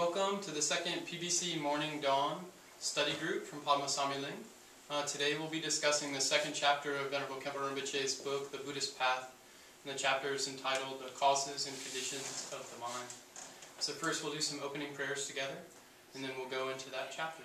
Welcome to the second PBC Morning Dawn study group from Padma Samye Ling. Today we'll be discussing the second chapter of Venerable Khenpo Rinpoche's book, The Buddhist Path, and the chapter is entitled The Causes and Conditions of the Mind. So first we'll do some opening prayers together, and then we'll go into that chapter.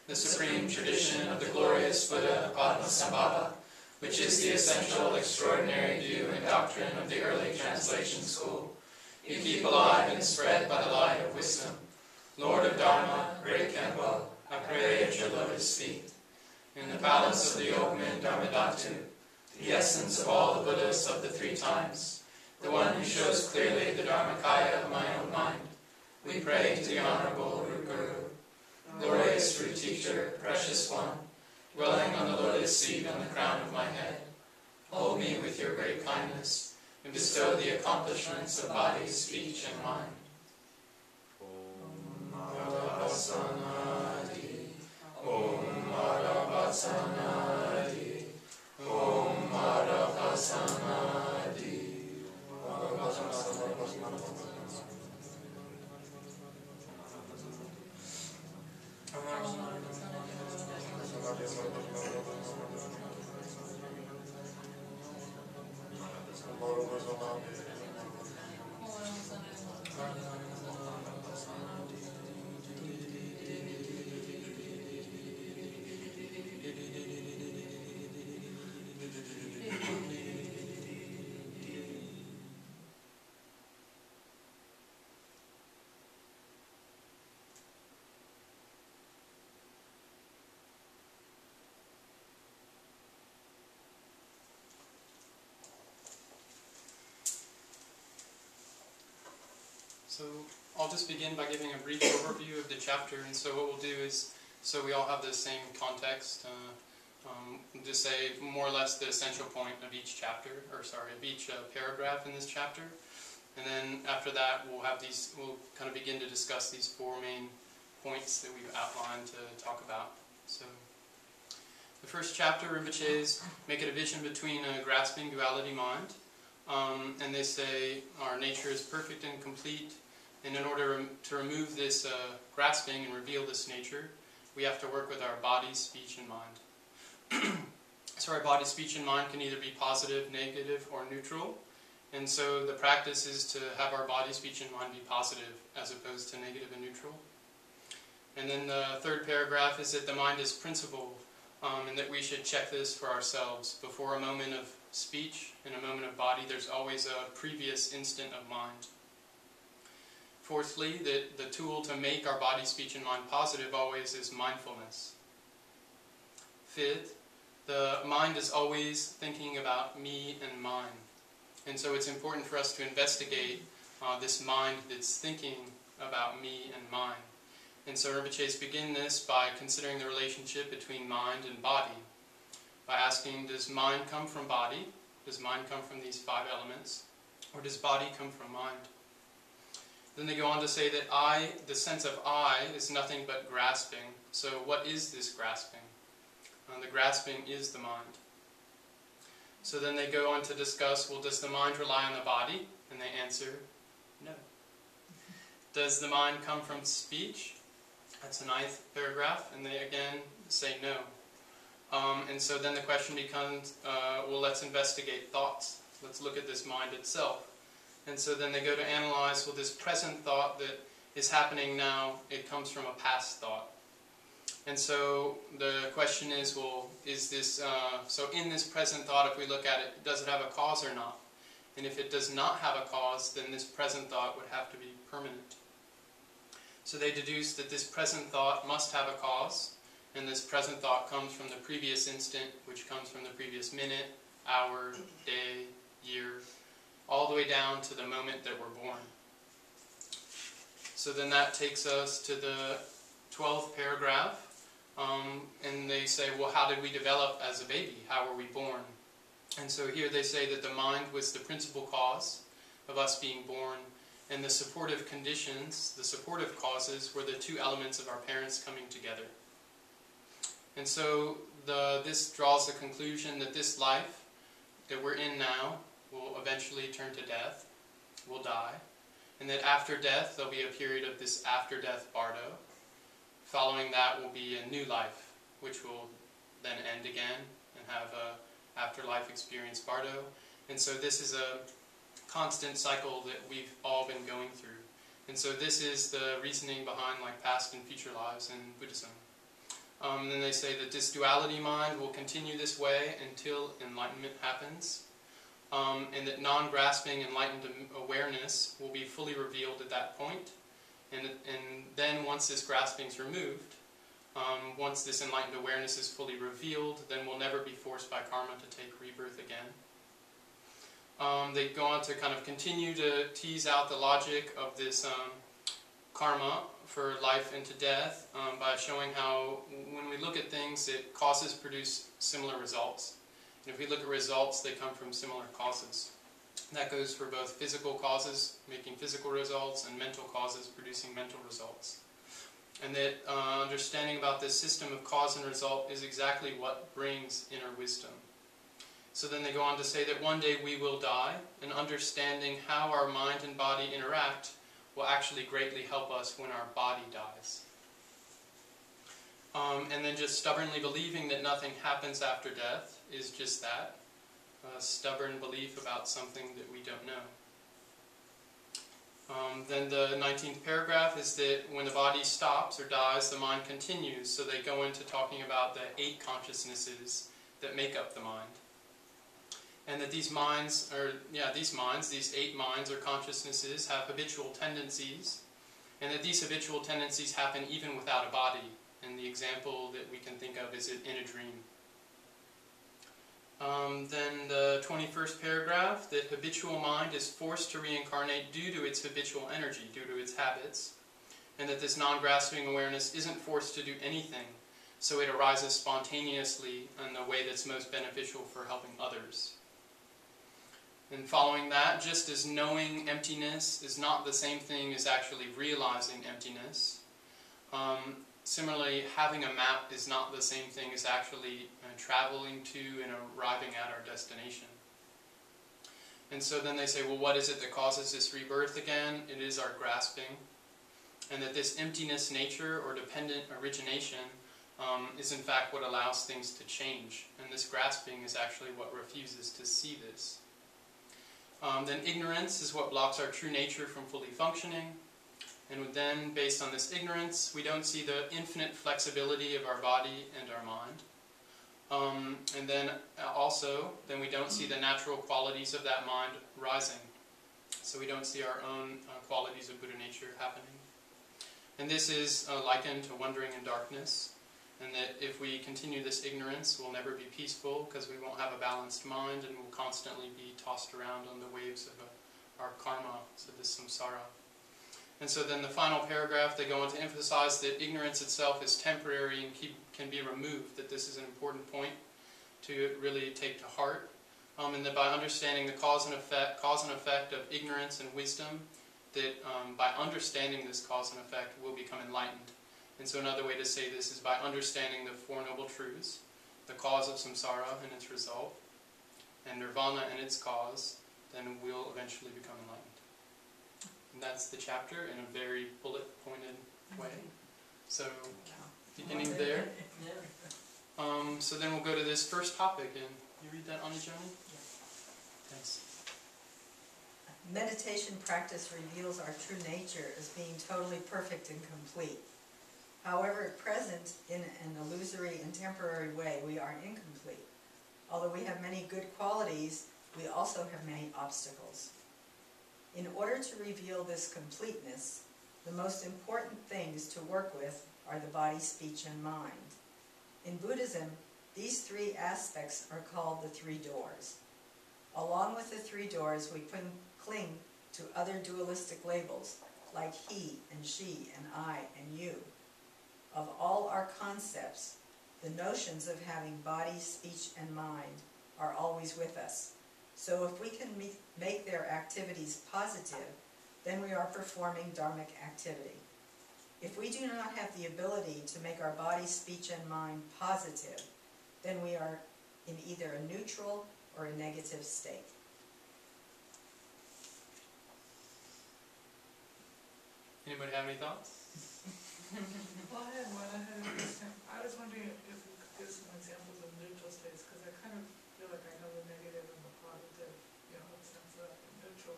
The supreme tradition of the glorious Buddha Padma Samye, which is the essential, extraordinary view and doctrine of the early translation school, you keep alive and spread by the light of wisdom. Lord of Dharma, great Khenpo, I pray at your lotus feet. In the palace of the Open Dharmadhatu, the essence of all the Buddhas of the three times, the one who shows clearly the Dharmakaya of my own mind, we pray to the Honorable Root Guru, glorious root teacher, precious one, dwelling on the lotus seed on the crown of my head. Hold me with your great kindness, and bestow the accomplishments of body, speech, and mind. Om Madhavasanadi, Om Madhavasanadi, Om Madhavasanadi, So I'll just begin by giving a brief overview of the chapter, and so what we'll do is, so we all have the same context, just say more or less the essential point of each chapter, or sorry, of each paragraph in this chapter, and then after that we'll kind of begin to discuss these four main points that we've outlined to talk about. So the first chapter, Rinpoche's make a division between a grasping duality mind, and they say our nature is perfect and complete, and in order to remove this grasping and reveal this nature, we have to work with our body, speech, and mind. So our body, speech, and mind can either be positive, negative, or neutral. And so the practice is to have our body, speech, and mind be positive as opposed to negative and neutral. And then the third paragraph is that the mind is principle, and that we should check this for ourselves. Before a moment of speech and a moment of body, there's always a previous instant of mind. Fourthly, that the tool to make our body, speech, and mind positive always is mindfulness. Fifth, the mind is always thinking about me and mine. And so it's important for us to investigate this mind that's thinking about me and mine. And so Rinpoches begin this by considering the relationship between mind and body, by asking, does mind come from body? Does mind come from these 5 elements? Or does body come from mind? Then they go on to say that I, the sense of I, is nothing but grasping. So what is this grasping? The grasping is the mind. So then they go on to discuss, well, does the mind rely on the body? And they answer, no. Does the mind come from speech? That's the 9th paragraph, and they again say no. And so then the question becomes, well, let's investigate thoughts. Let's look at this mind itself. And so then they go to analyze, well, this present thought that is happening now, it comes from a past thought. And so the question is, well, is this, so in this present thought, if we look at it, does it have a cause or not? And if it does not have a cause, then this present thought would have to be permanent. So they deduce that this present thought must have a cause, and this present thought comes from the previous instant, which comes from the previous minute, hour, day, year, all the way down to the moment that we're born. So then that takes us to the 12th paragraph. And they say, well, how did we develop as a baby? How were we born? And so here they say that the mind was the principal cause of us being born, and the supportive conditions, the supportive causes, were the 2 elements of our parents coming together. And so this draws the conclusion that this life that we're in now will eventually turn to death, we'll die, and that after death there'll be a period of this after-death bardo. Following that will be a new life, which will then end again and have a afterlife experience bardo. And so this is a constant cycle that we've all been going through. And so this is the reasoning behind like past and future lives in Buddhism. And then they say that this duality mind will continue this way until enlightenment happens. And that non-grasping enlightened awareness will be fully revealed at that point. And then once this grasping is removed, once this enlightened awareness is fully revealed, then we'll never be forced by karma to take rebirth again. They go on to kind of continue to tease out the logic of this karma for life into death by showing how when we look at things, it causes produce similar results. And if we look at results, they come from similar causes. That goes for both physical causes, making physical results, and mental causes, producing mental results. And that understanding about this system of cause and result is exactly what brings inner wisdom. So then they go on to say that one day we will die, and understanding how our mind and body interact will actually greatly help us when our body dies. And then just stubbornly believing that nothing happens after death is just that. A stubborn belief about something that we don't know. Then the 19th paragraph is that when the body stops or dies, the mind continues. So they go into talking about the 8 consciousnesses that make up the mind. And that these minds, these 8 minds or consciousnesses have habitual tendencies. And that these habitual tendencies happen even without a body. And the example that we can think of is in a dream. Then the 21st paragraph, that habitual mind is forced to reincarnate due to its habitual energy, due to its habits, and that this non-grasping awareness isn't forced to do anything, so it arises spontaneously in the way that's most beneficial for helping others. And following that, just as knowing emptiness is not the same thing as actually realizing emptiness, similarly, having a map is not the same thing as actually traveling to and arriving at our destination. And so then they say, well, what is it that causes this rebirth again? It is our grasping. And that this emptiness nature or dependent origination is in fact what allows things to change. And this grasping is actually what refuses to see this. Then ignorance is what blocks our true nature from fully functioning. And then, based on this ignorance, we don't see the infinite flexibility of our body and our mind. And then also, we don't see the natural qualities of that mind rising. So we don't see our own qualities of Buddha nature happening. And this is likened to wandering in darkness. And that if we continue this ignorance, we'll never be peaceful because we won't have a balanced mind and we'll constantly be tossed around on the waves of our karma, so this samsara. And so then the final paragraph, they go on to emphasize that ignorance itself is temporary and can be removed, that this is an important point to really take to heart. And that by understanding the cause and effect of ignorance and wisdom, that by understanding this cause and effect, we'll become enlightened. And so another way to say this is by understanding the Four Noble Truths, the cause of samsara and its result, and nirvana and its cause, then we'll eventually become enlightened. And that's the chapter in a very bullet-pointed way. So, beginning there. So then we'll go to this first topic, and you read that, Anijani? Yeah. Thanks. Meditation practice reveals our true nature as being totally perfect and complete. However, at present, in an illusory and temporary way, we are incomplete. Although we have many good qualities, we also have many obstacles. In order to reveal this completeness, the most important things to work with are the body, speech, and mind. In Buddhism, these three aspects are called the three doors. Along with the three doors, we cling to other dualistic labels, like he and she and I and you. Of all our concepts, the notions of having body, speech, and mind are always with us. So if we can make their activities positive, then we are performing dharmic activity. If we do not have the ability to make our body, speech, and mind positive, then we are in either a neutral or a negative state. Anybody have any thoughts? Well, I had one. I was wondering if you could give some examples of neutral states, because I kind of feel like I know the negative and the positive, you know, in the sense of neutral.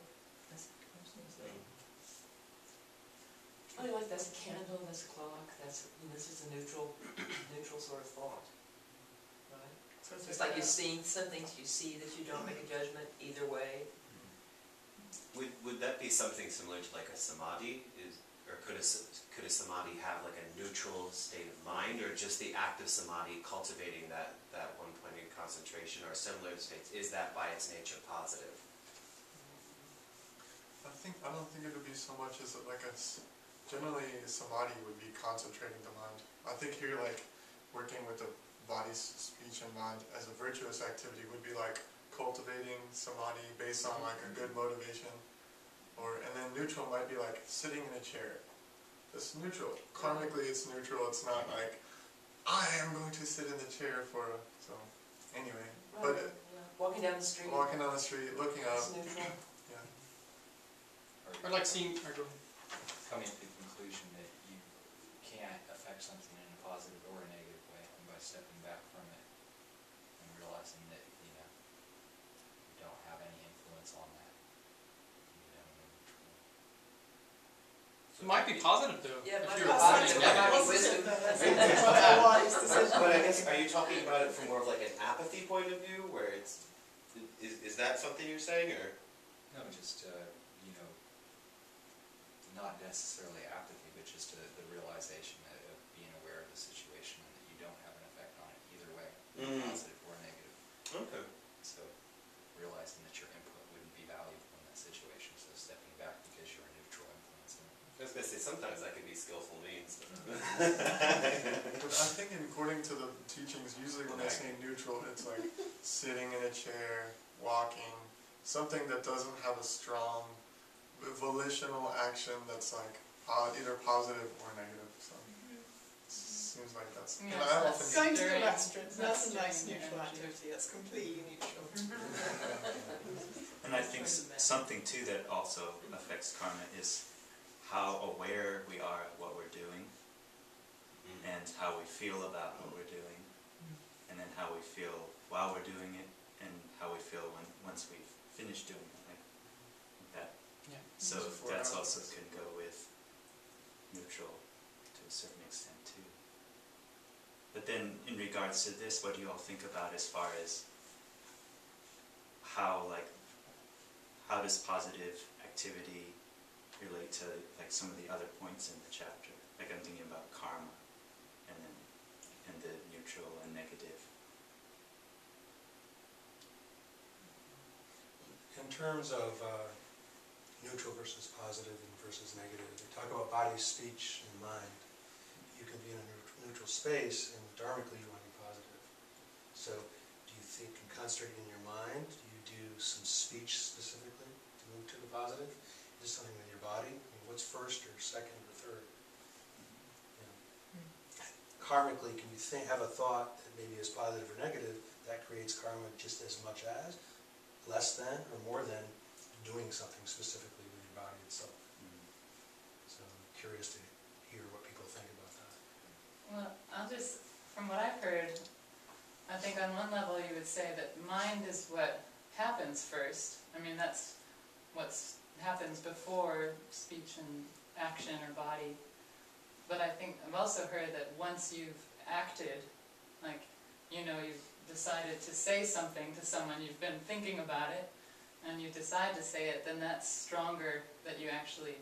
Oh, like that's a candle, that's a clock, that's, you know, this is a neutral sort of thought, right? So It's like you've seen some things, you see that you don't make a judgment either way. Would that be something similar to like a samadhi? Or could a samadhi have like a neutral state of mind, or just the act of samadhi cultivating that one-pointed concentration or similar states? Is that by its nature positive? I don't think it would be so much as like generally samadhi would be concentrating the mind. I think here like working with the body, speech, and mind as a virtuous activity would be like cultivating samadhi based on like a good motivation. And then neutral might be like sitting in a chair. It's neutral. Karmically it's neutral. It's not like, I am going to sit in the chair so anyway. Right. But Walking down the street. Walking down the street, looking up. It's neutral. Yeah. Or like seeing, or go ahead. Coming to the conclusion that you can't affect something in a positive or a negative way, and by stepping back from it and realizing that, you know, you don't have any influence on that. It might be positive though. Yeah, if it you're might be applying positive. negative. But I guess, are you talking about it from more of like an apathy point of view, where is that something you're saying, or? No, just, you know, not necessarily apathy, but just the realization of being aware of the situation and that you don't have an effect on it either way, positive or negative. Okay. So realizing that your input wouldn't be valuable in that situation, so stepping back because you're a neutral influence in it. I was going to say, sometimes that can be skillful means. But I think according to the teachings, usually when they say neutral, it's like sitting in a chair, walking, something that doesn't have a strong volitional action that's like either positive or negative. So seems like that's. Yeah, and I often going to the Very- restaurant, that's a nice That's neutral energy. activity, that's completely neutral. And I think something too that also affects karma is how aware we are of what we're doing. and how we feel about what we're doing, and then how we feel while we're doing it, and how we feel once we've finished doing it, like that. Yeah. So that's also can go with neutral to a certain extent too. But then in regards to this, what do you all think about as far as how does positive activity relate to like some of the other points in the chapter? Like I'm thinking about karma and the neutral and negative. In terms of neutral versus positive and versus negative, we talk about body, speech, and mind. You can be in a neutral space, and dharmically you want to be positive. So, do you think and concentrate in your mind? Do you do some speech specifically to move to the positive? Is it something with your body? I mean, what's first or second or third? You know, karmically, can you have a thought that maybe is positive or negative? That creates karma just as much as, less than, or more than doing something specifically with your body itself. So I'm curious to hear what people think about that. Well, from what I've heard, I think on one level you would say that mind is what happens first. I mean, that's what happens before speech and action or body. But I think I've also heard that once you've acted, like, you've decided to say something to someone, you've been thinking about it, and you decide to say it, then that's stronger that you actually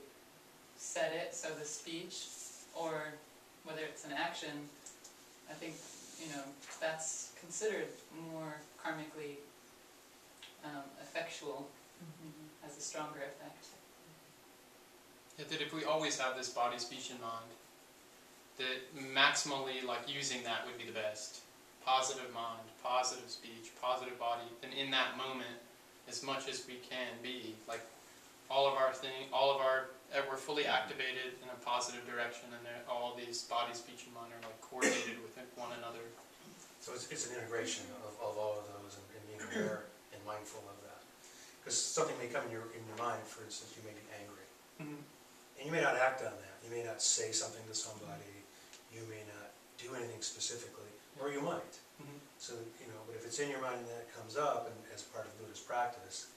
said it, so the speech, or whether it's an action, I think, that's considered more karmically effectual, has a stronger effect. Yeah, that if we always have this body, speech, and mind, that maximally, like, using that would be the best. Positive mind, positive speech, positive body, and in that moment, as much as we can be, like, we're fully activated in a positive direction, and all these body, speech, and mind are like coordinated with one another. So it's an integration of all of those and being aware and mindful of that. Because something may come in your mind, for instance, you may be angry. And you may not act on that. You may not say something to somebody. You may not do anything specifically, or you might. So, but if it's in your mind and then it comes up, and as part of Buddhist practice,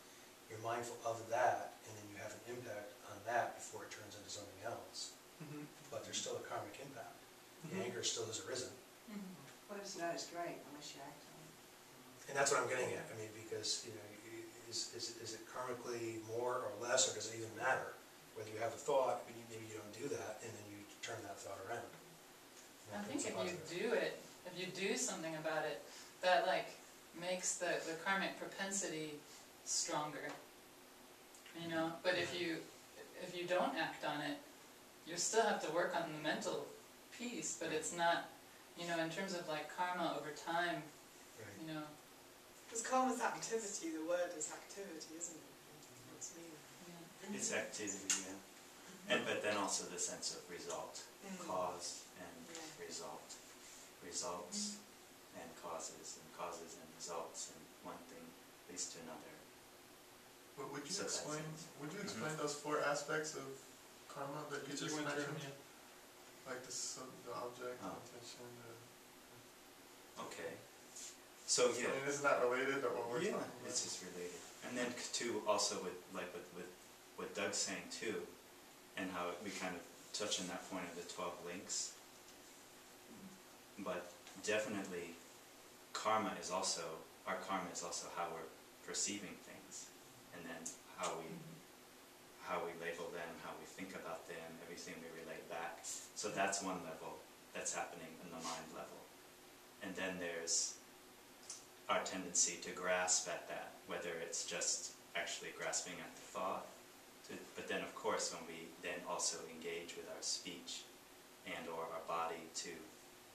you're mindful of that, and then you have an impact on that before it turns into something else. But there's still a karmic impact. The anger still has arisen. What it's not as great unless you act on it. And that's what I'm getting at. I mean, because, is it karmically more or less, or does it even matter? Whether you have a thought, but maybe you don't do that, and then you turn that thought around. I think if you do it, if you do something about it, that makes the karmic propensity stronger. But if you don't act on it, you still have to work on the mental piece, but it's not, in terms of karma over time, Because karma's activity, the word is activity, isn't it? What's meaning? Yeah. It's activity, yeah. But then also the sense of result, cause and result, results and causes and results, and one thing leads to another. But would you So explain those 4 aspects of karma that you just mentioned? Like the object, the intention, Okay. So I mean, isn't that related to what we're talking about? It's just related. And then too, also with what Doug's saying too, and how we kind of touch on that point of the 12 links. But definitely, our karma is also how we're perceiving things, and then how we label them, how we think about them, everything we relate back. So that's one level that's happening in the mind level. And then there's our tendency to grasp at that, whether it's just actually grasping at the thought, but then of course when we then also engage with our speech and or our body to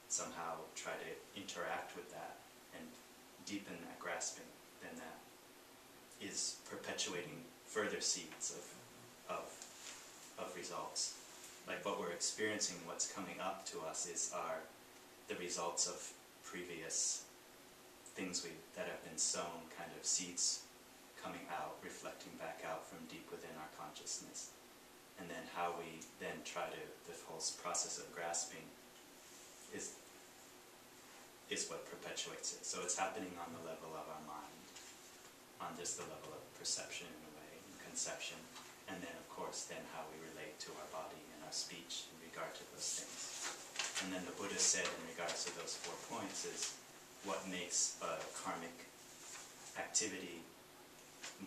somehow try to interact with that and deepen that grasping, then that is perpetuating further seeds of results. Like what we're experiencing, what's coming up to us is the results of previous things that have been sown, kind of seeds coming out, reflecting back out from deep within our consciousness. And then how we then try to, the whole process of grasping is what perpetuates it. So it's happening on the level of our mind, on just the level of perception in a way, and conception, and then of course then how we relate to our body and our speech in regard to those things. And then the Buddha said in regards to those 4 points is what makes a karmic activity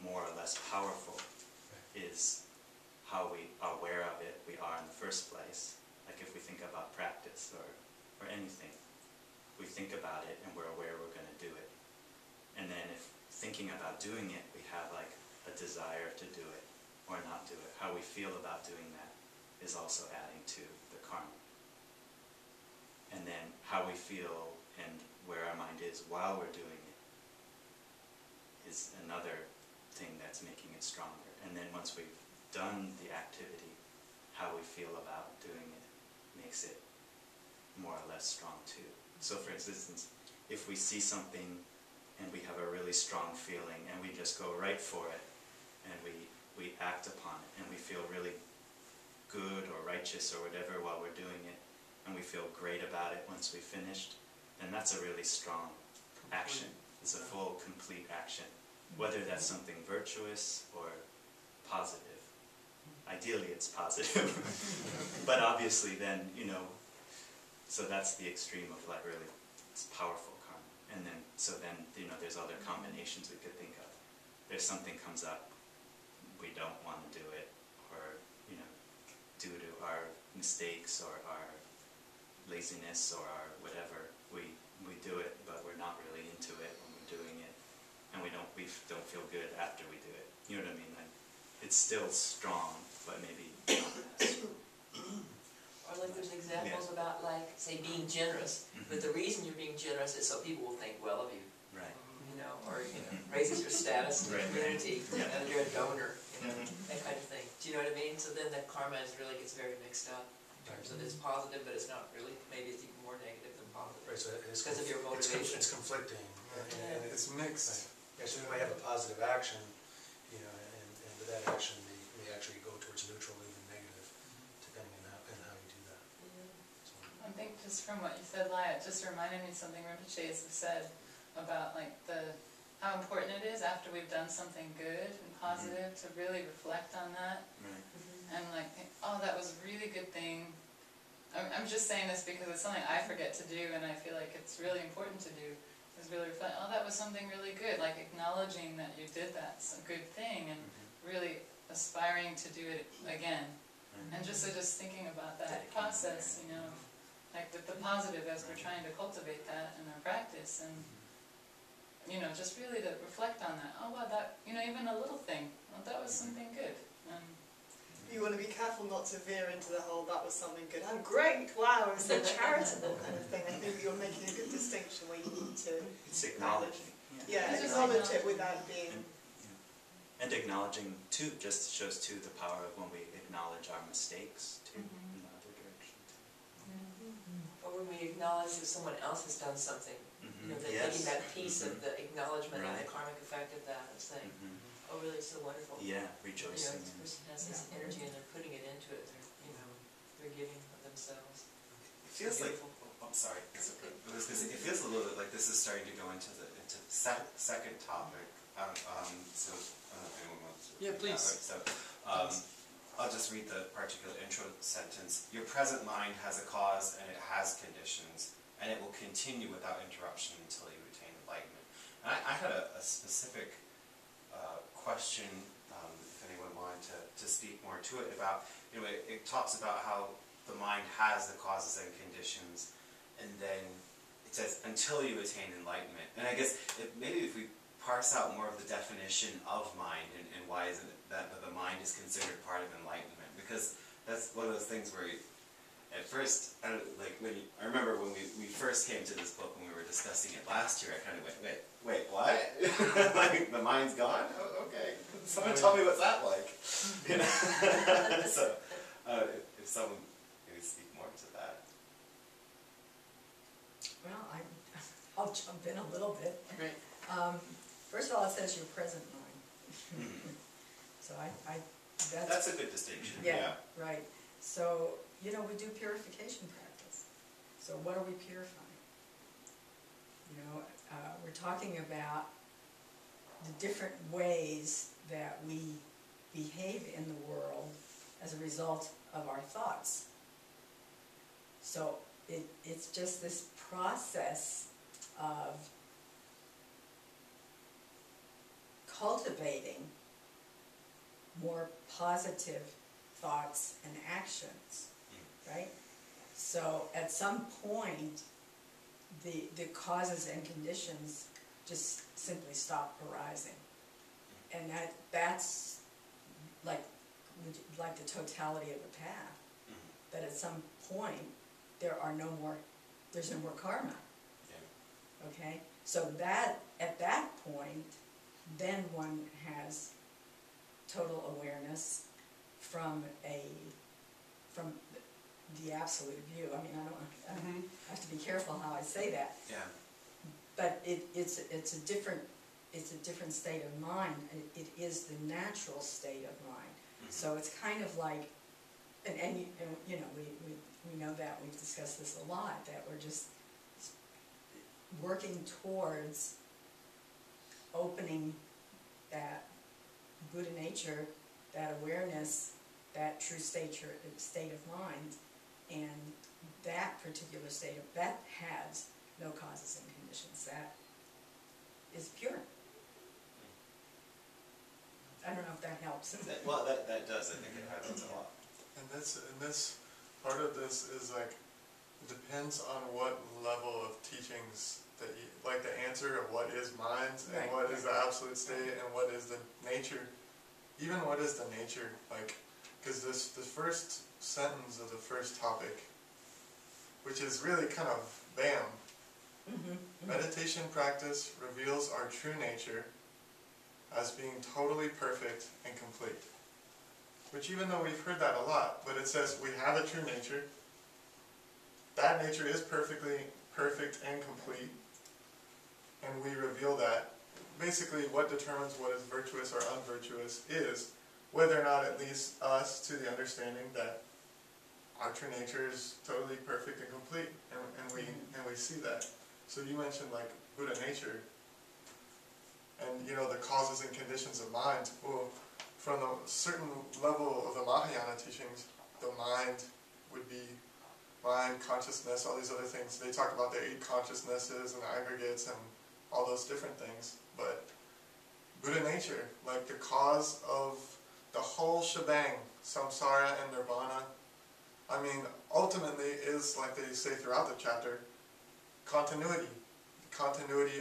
more or less powerful is how we are aware of it we are in the first place. Like if we think about practice or anything, we think about it and we're aware we're going to do it. And then if thinking about doing it, we have like a desire to do it or not do it. How we feel about doing that is also adding to the karma. And then how we feel and where our mind is while we're doing it is another thing that's making it stronger. And then once we've done the activity, how we feel about doing it makes it more or less strong too. So for instance, if we see something and we have a really strong feeling and we just go right for it and we act upon it and we feel really good or righteous or whatever while we're doing it and we feel great about it once we finished, then that's a really strong action. It's a full, complete action. Whether that's something virtuous or positive. Ideally it's positive. But obviously then, so that's the extreme of like really, it's powerful karma. And then, so then, there's other combinations we could think of. There's something comes up, we don't want to do it, or, due to our mistakes or our laziness or our whatever, we do it, but we're not really into it when we're doing it. And we don't feel good after we do it. You know what I mean? Like, it's still strong, but maybe not as strong. Or like there's examples about like, say, being generous, but the reason you're being generous is so people will think well of you. Right. Or raises your status in the community, Yeah. and you're a donor, that kind of thing. Do you know what I mean? So then the karma really gets very mixed up in terms of it's positive, but it's not really, maybe it's even more negative than positive. Right, so it's because of your motivation. It's conflicting. And It's mixed. Right. Yeah, so we might have a positive action, and with that action, we actually go towards neutral, even negative, depending on how you do that. So, I think just from what you said, Lai, it just reminded me something Rinpoches said about like how important it is after we've done something good and positive to really reflect on that. Right. And like think, oh, that was a really good thing. I'm just saying this because it's something I forget to do and I feel like it's really important to do, is really reflect, oh, that was something really good, like acknowledging that you did that good thing and really aspiring to do it again. And just thinking about that process, like with the positive as we're trying to cultivate that in our practice, and just really to reflect on that. Oh wow, that even a little thing. Well, that was something good. You want to be careful not to veer into the whole "that was something good." I'm great. Wow, I'm so charitable kind of thing. I think you're making a good distinction where you need to. It's acknowledging. Yeah, acknowledge it without being. And acknowledging too just shows too the power of when we acknowledge our mistakes too in the other direction too. Or when we acknowledge that someone else has done something, taking that piece of the acknowledgement and the karmic effect of that and saying, oh really, it's so wonderful. Yeah, rejoicing. This person has this energy and they're putting it into it, they're giving of themselves. It feels like, I'm sorry, it feels a little bit like this is starting to go into the second topic. So, I don't know if anyone wants to. Yeah, please. So, I'll just read the particular intro sentence. Your present mind has a cause and it has conditions, and it will continue without interruption until you attain enlightenment. And I had a specific question, if anyone wanted to speak more to it, about, it talks about how the mind has the causes and conditions, and then it says, until you attain enlightenment. And I guess, maybe if we parse out more of the definition of mind, and why isn't it that the mind is considered part of enlightenment? Because that's one of those things where at first, I remember when we first came to this book, when we were discussing it last year, I kind of went, wait, what? Like, the mind's gone? Oh, okay. Someone tell me what's that like? So, if someone maybe speak more to that. Well, I'll jump in a little bit. Great. First of all, it says your present mind. So That's a good distinction. Yeah, right. So, we do purification practice. So what are we purifying? You know, we're talking about the different ways that we behave in the world as a result of our thoughts. So it's just this process of cultivating more positive thoughts and actions, right? So at some point, the causes and conditions just simply stop arising. And that's like the totality of the path. That at some point, there's no more karma. Yeah. Okay? So that, at that point, then one has total awareness from the absolute view. I mean, I have to be careful how I say that. Yeah. But it's a different state of mind. It is the natural state of mind. So it's kind of like, and you know, we know that, we've discussed this a lot, that we're just working towards opening that Buddha nature, that awareness, that true state of mind, and that particular that has no causes and conditions. That is pure. I don't know if that helps. Well, that does. I think it highlights a lot. And this part of this is like, it depends on what level of teachings that you, like the answer of what is mind, and what is the absolute state, and what is the nature. Even what is the nature, like, because the first sentence of the first topic, which is really kind of bam. Meditation practice reveals our true nature as being totally perfect and complete. Which, even though we've heard that a lot, but it says we have a true nature. That nature is perfect and complete, and we reveal that. Basically, what determines what is virtuous or unvirtuous is whether or not it leads us to the understanding that our true nature is totally perfect and complete, and we see that. So you mentioned like Buddha nature, and you know the causes and conditions of mind. Well, from a certain level of the Mahayana teachings, the mind would be mind, consciousness, all these other things. They talk about the 8 consciousnesses and aggregates and all those different things. But Buddha nature, like the cause of the whole shebang, samsara and nirvana, I mean, ultimately is, like they say throughout the chapter, continuity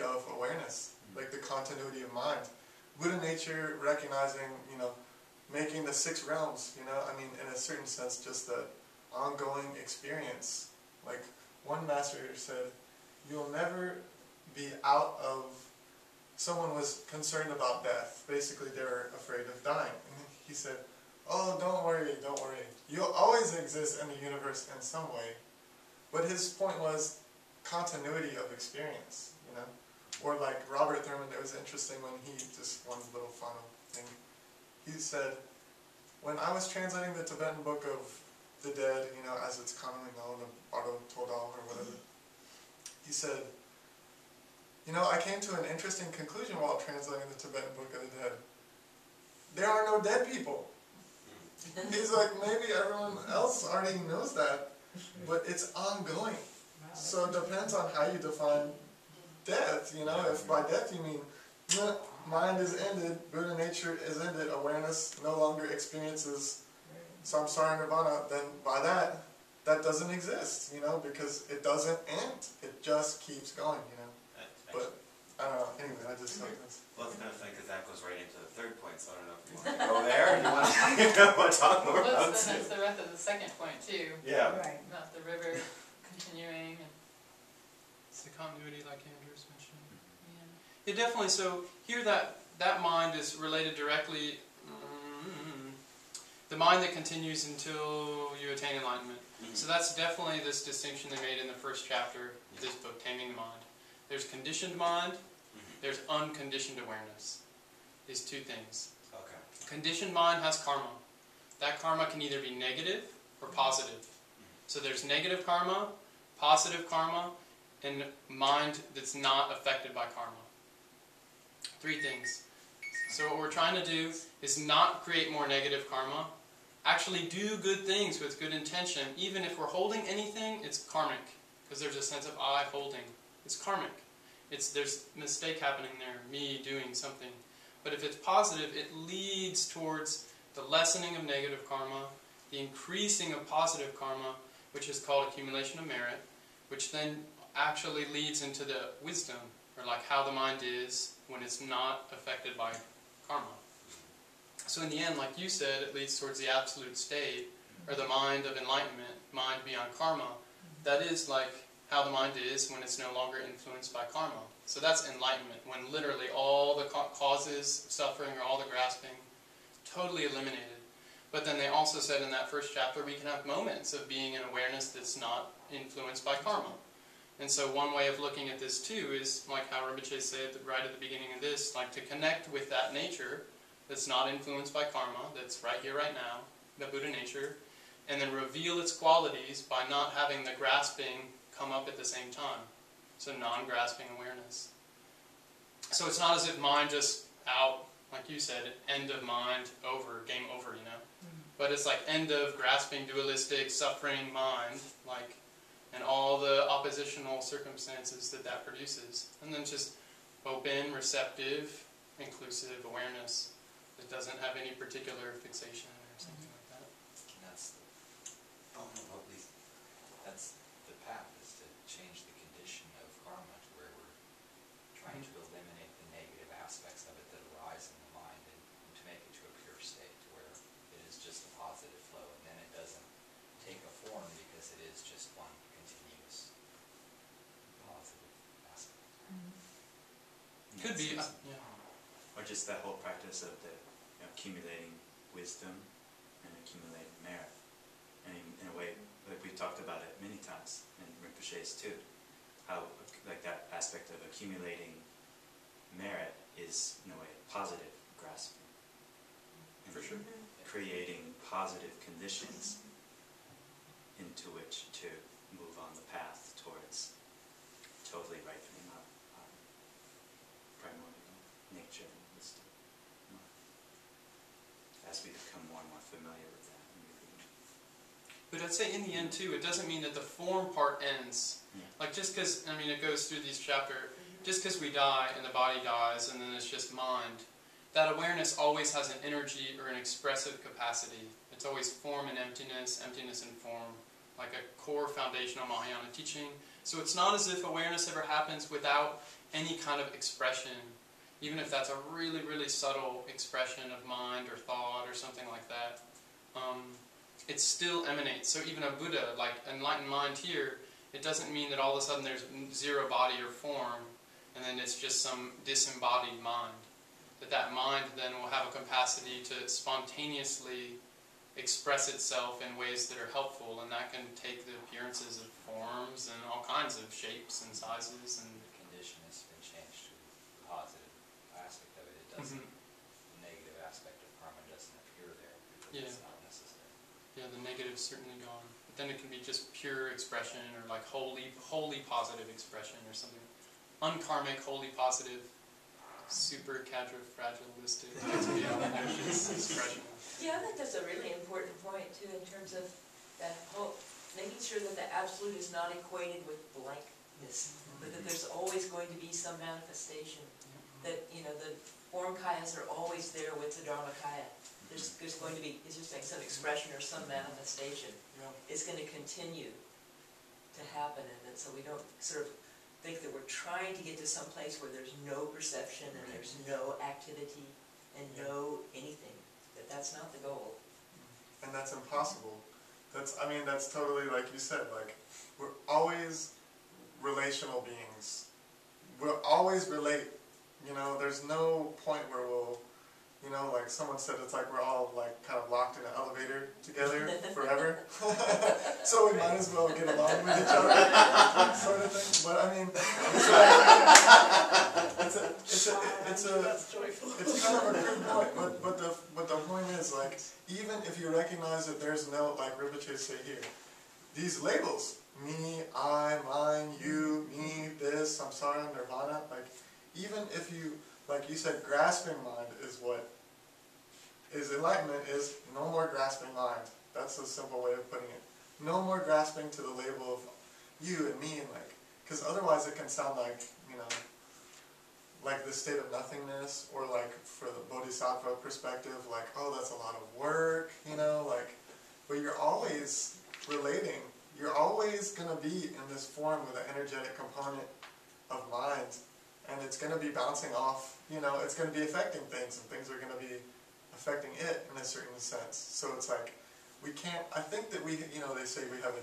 of awareness, like the continuity of mind. Buddha nature recognizing, you know, making the 6 realms, you know, I mean, in a certain sense, just the ongoing experience. Like one master said, you'll never be out of, someone was concerned about death. Basically, they were afraid of dying. And he said, oh, don't worry. You'll always exist in the universe in some way. But his point was continuity of experience, you know. Or like Robert Thurman, it was interesting when he, just one little final thing, he said, when I was translating the Tibetan book of the dead, you know, as it's commonly known, the Bardo Todal or whatever, he said, you know, I came to an interesting conclusion while translating the Tibetan book of the dead. There are no dead people. He's like, maybe everyone else already knows that, but it's ongoing. So it depends on how you define death, you know. If by death you mean mind is ended, Buddha nature is ended, awareness no longer experiences samsara nirvana, then by that doesn't exist, you know, because it doesn't end. It just keeps going, you know. But I don't know. Anyway, I just thought this. Well, it's kind of funny because that goes right into the third point. So I don't know if you want to go there. Or you want to talk more about it. That's the rest of the second point too. Yeah. Right. About the river continuing. And it's the continuity, like Andrew's mentioned. Yeah, definitely. So here, that mind is related directly. The mind that continues until you attain enlightenment. So that's definitely this distinction they made in the first chapter of this book, Taming the Mind. There's conditioned mind, there's unconditioned awareness. These 2 things. Okay. Conditioned mind has karma. That karma can either be negative or positive. So there's negative karma, positive karma, and mind that's not affected by karma. 3 things. So what we're trying to do is not create more negative karma, actually do good things with good intention. Even if we're holding anything, it's karmic, because there's a sense of I holding. It's karmic. There's a mistake happening there, me doing something. But if it's positive, it leads towards the lessening of negative karma, the increasing of positive karma, which is called accumulation of merit, which then actually leads into the wisdom, or like how the mind is when it's not affected by karma. So in the end, like you said, it leads towards the absolute state, or the mind of enlightenment, mind beyond karma. That is like how the mind is when it's no longer influenced by karma. So that's enlightenment, when literally all the causes of suffering or all the grasping, totally eliminated. But then they also said in that first chapter, we can have moments of being in awareness that's not influenced by karma. And so one way of looking at this too is, like how Rinpoche said right at the beginning of this, like to connect with that nature that's not influenced by karma, that's right here, right now, the Buddha nature, and then reveal its qualities by not having the grasping come up at the same time. So non-grasping awareness. So it's not as if mind just out, like you said, end of mind, over, game over, you know. But it's like end of grasping, dualistic, suffering mind, like, and all the oppositional circumstances that produces. And then just open, receptive, inclusive awareness that doesn't have any particular fixation or something like that. And that's the path, is to change the condition of karma to where we're trying to eliminate the negative aspects of it that arise in the mind, and to make it to a pure state to where it is just a positive flow, and then it doesn't take a form because it is just one continuous positive aspect. Could be, or just that whole practice of the accumulating wisdom and accumulating merit. And in a way, like we talked about it many times in Rinpoche's too, how like that aspect of accumulating merit is in a way positive grasping. And for sure. Creating positive conditions into which to move on the path towards totally ripening up our primordial nature and wisdom. As we become more and more familiar with that. But I'd say in the end too, it doesn't mean that the form part ends. Yeah. Like just because, I mean, it goes through these chapters, just because we die and the body dies and then it's just mind, that awareness always has an energy or an expressive capacity. It's always form and emptiness, emptiness and form, like a core foundational Mahayana teaching. So it's not as if awareness ever happens without any kind of expression, even if that's a really, really subtle expression of mind or thought or something like that. It still emanates. So even a Buddha, like enlightened mind here, it doesn't mean that all of a sudden there's zero body or form, and then it's just some disembodied mind. That mind then will have a capacity to spontaneously express itself in ways that are helpful, and that can take the appearances of forms and all kinds of shapes and sizes. And the condition has been changed to the positive aspect of it. It doesn't, the negative aspect of karma doesn't appear there because it's not necessary. Yeah, the negative's certainly gone. But then it can be just pure expression, or like wholly positive expression or something. Unkarmic, wholly positive, super fragilistic expression. Yeah, I think that's a really important point too, in terms of that whole, making sure that the absolute is not equated with blankness, but that there's always going to be some manifestation. That, you know, the form kayas are always there with the dharmakaya. There's going to be, as you're saying, some expression or some manifestation. It's going to continue to happen, and so we don't sort of think that we're trying to get to some place where there's no perception and there's no activity and no anything. That's not the goal. And that's impossible. That's totally like you said, like, we're always relational beings. We'll always relate, you know, there's no point where we'll, you know, like someone said, it's like we're all like kind of locked in an elevator together forever. So we might as well get along with each other, sort of thing. But I mean, it's kind of a good point. But the point is, like, even if you recognize that there's no, like Rinpoche say here, these labels, me, I, mine, you, me, this, samsara, nirvana, like, even if you, like you said, grasping mind is what is enlightenment, is no more grasping mind. That's a simple way of putting it. No more grasping to the label of you and me, and like, because otherwise it can sound like, you know, like the state of nothingness, or like for the bodhisattva perspective, like, oh, that's a lot of work, you know, like, but you're always relating. You're always going to be in this form with an energetic component of mind, and it's going to be bouncing off, you know, it's going to be affecting things, and things are going to be affecting it in a certain sense. So it's like, we can't, I think that we, you know, they say we have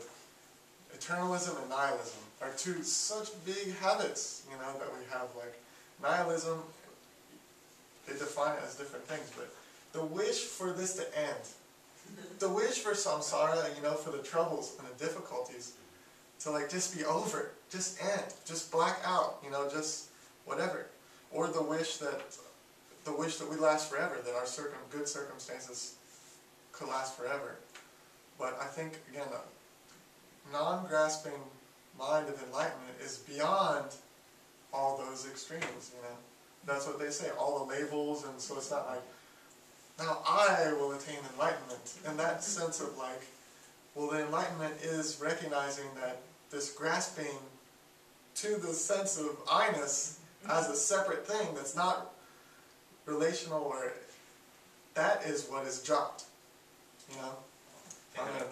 eternalism and nihilism are two such big habits, you know, that we have. Like, nihilism, they define it as different things, but the wish for this to end, the wish for samsara, you know, for the troubles and the difficulties to like just be over, just end, just black out, you know, just whatever. Or the wish that we last forever, that our good circumstances could last forever. But I think, again, a non-grasping mind of enlightenment is beyond all those extremes, you know. That's what they say, all the labels, and so it's not like, now I will attain enlightenment. In that sense of like, well, the enlightenment is recognizing that this grasping to the sense of I-ness as a separate thing that's not relational, or that is what is dropped, you know.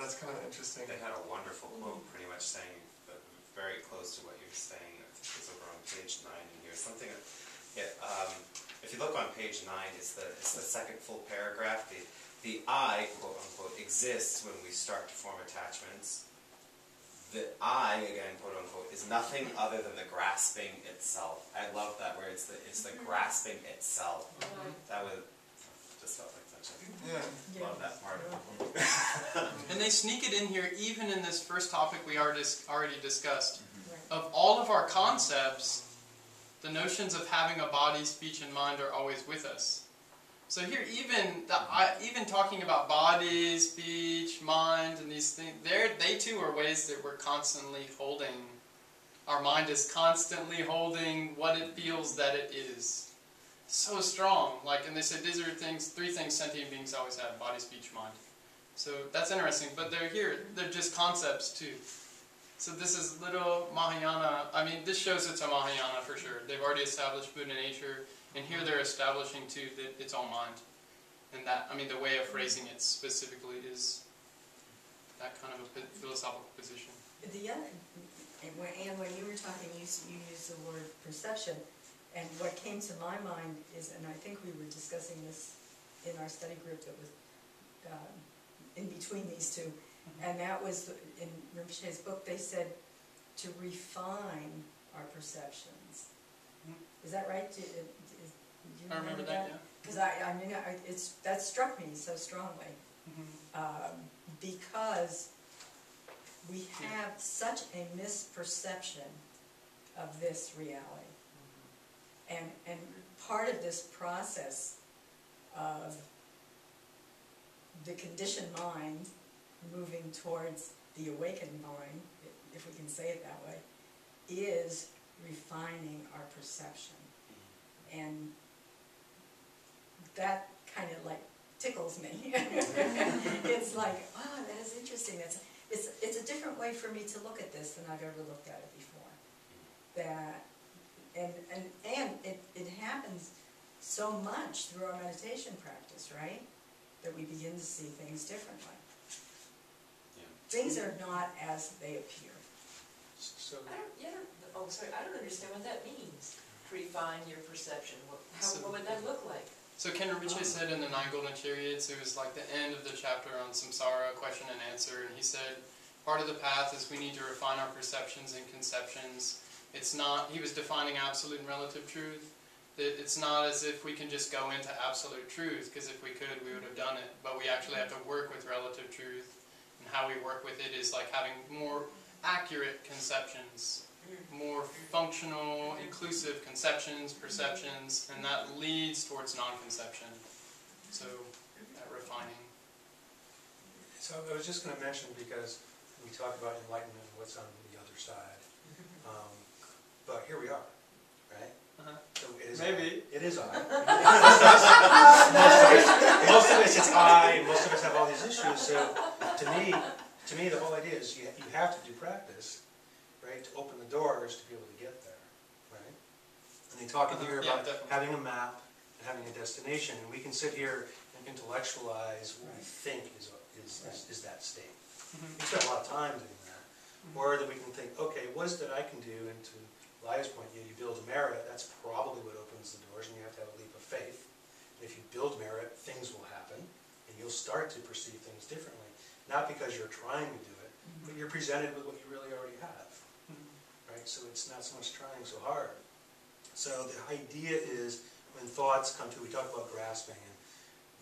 That's kind of interesting. They had a wonderful quote pretty much saying, very close to what you're saying, I think it's over on page 9 in here, something, if you look on page 9, it's the second full paragraph. The I, quote unquote, exists when we start to form attachments. The I, again, quote unquote, is nothing other than the grasping itself. I love that where it's the grasping itself. That was just felt like such a love that part of it. And they sneak it in here even in this first topic we already discussed. Of all of our concepts, the notions of having a body, speech, and mind are always with us. So here, even talking about body, speech, mind, and these things, they too are ways that we're constantly holding. Our mind is constantly holding what it feels that it is. So strong. Like, and they said these are three things sentient beings always have: body, speech, mind. So that's interesting. But they're here. They're just concepts too. So this is little Mahayana. I mean, this shows it's a Mahayana for sure. They've already established Buddha nature, and here they're establishing too that it's all mind. And that, I mean, the way of phrasing it specifically is that kind of a philosophical position. The other, and when you were talking, you used the word perception, and what came to my mind is, and I think we were discussing this in our study group that was in between these two, and that was, in Rinpoche's book, they said to refine our perceptions. Is that right? Do you I remember that, yeah. Because I mean, that struck me so strongly. Because we have such a misperception of this reality. And part of this process of the conditioned mind moving towards the awakened mind, if we can say it that way, is refining our perception. And that kind of like tickles me. It's like, oh, that is interesting. It's a different way for me to look at this than I've ever looked at it before. That, and it happens so much through our meditation practice, right? That we begin to see things differently. Things are not as they appear. So I don't understand what that means. Refine your perception. What would that look like? So Ken Rinpoche said in the Nine Golden Chariots, it was like the end of the chapter on samsara, question and answer, and he said, part of the path is we need to refine our perceptions and conceptions. It's not, he was defining absolute and relative truth. That it's not as if we can just go into absolute truth, because if we could, we would have done it. But we actually have to work with relative truth. And how we work with it is like having more accurate conceptions, more functional, inclusive conceptions, perceptions, and that leads towards non-conception. So, that refining. So I was just going to mention, because we talk about enlightenment and what's on the other side. But here we are, right? So it is Maybe. It is I. Most of us, it's I, and most of us have all these issues. So to me, the whole idea is you have to do practice, right, to open the doors to be able to get there, right? And they talk in here about having a map and having a destination, and we can sit here and intellectualize what we think is that state. We spend a lot of time doing that. Or that we can think, okay, what is it that I can do? And to Lia's point, you build merit, that's probably what opens the doors, and you have to have a leap of faith. And if you build merit, things will happen, and you'll start to perceive things differently. Not because you're trying to do it, but you're presented with what you really already have. Right? So it's not so much trying so hard. So the idea is, when thoughts come to, we talk about grasping, and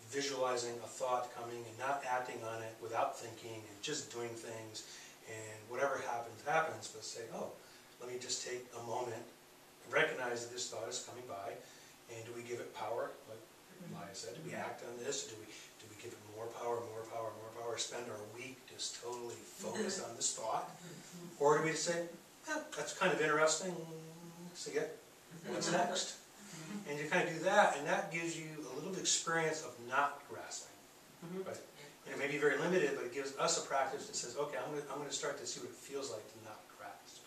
visualizing a thought coming and not acting on it without thinking and just doing things, and whatever happens, happens, but say, oh, let me just take a moment and recognize that this thought is coming by, and do we give it power, like Maya said, do we act on this, do we give it more power, spend our week just totally focused on this thought, or do we just say, that's kind of interesting, see it, what's next? And you kind of do that, and that gives you a little experience of not grasping. Right? And it may be very limited, but it gives us a practice that says, okay, I'm going to start to see what it feels like to not grasp.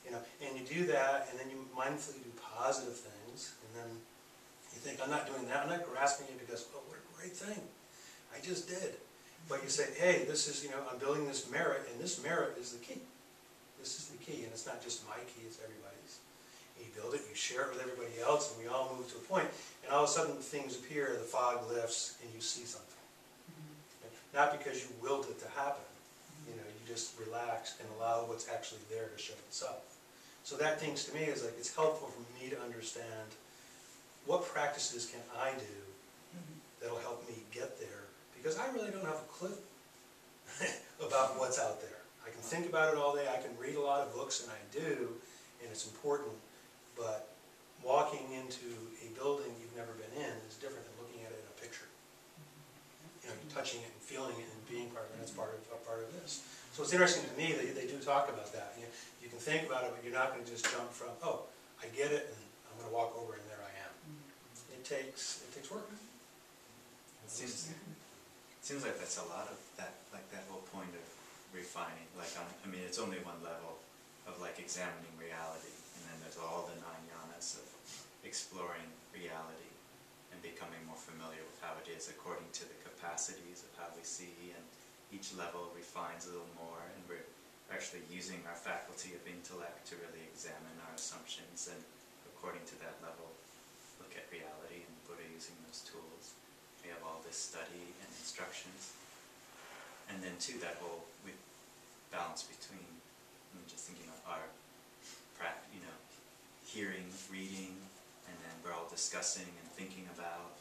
And you do that, and then you mindfully do positive things, and then you think, I'm not doing that, I'm not grasping it because, oh, what a great thing, I just did. But you say, hey, this is, I'm building this merit, and this merit is the key. This is the key, and it's not just my key, it's everybody's. You build it, you share it with everybody else, and we all move to a point, and all of a sudden things appear, the fog lifts, and you see something. Not because you willed it to happen, you just relax and allow what's actually there to show itself. So that things to me is like, it's helpful for me to understand what practices can I do that'll help me get there, because I really don't have a clue about what's out there. I can think about it all day, I can read a lot of books, and I do, and it's important, but walking into a building you've never been in is different than looking at it in a picture. You're touching it and feeling it and being part of it, and it's part of this. So it's interesting to me that they do talk about that. You can think about it, but you're not going to just jump from, oh, I get it, and I'm going to walk over, and there I am. It takes work. It seems like that's a lot of that, like that whole point of refining. Like, it's only one level of like examining reality, and then there's all the 9 yanas of exploring reality and becoming more familiar with how it is according to the capacities of how we see, and each level refines a little more, and we're actually using our faculty of intellect to really examine our assumptions, and according to that level, look at reality, and Buddha using those tools. We have all this study and instructions. And then too, that whole balance between, I'm just thinking of our hearing, reading, and then we're all discussing and thinking about,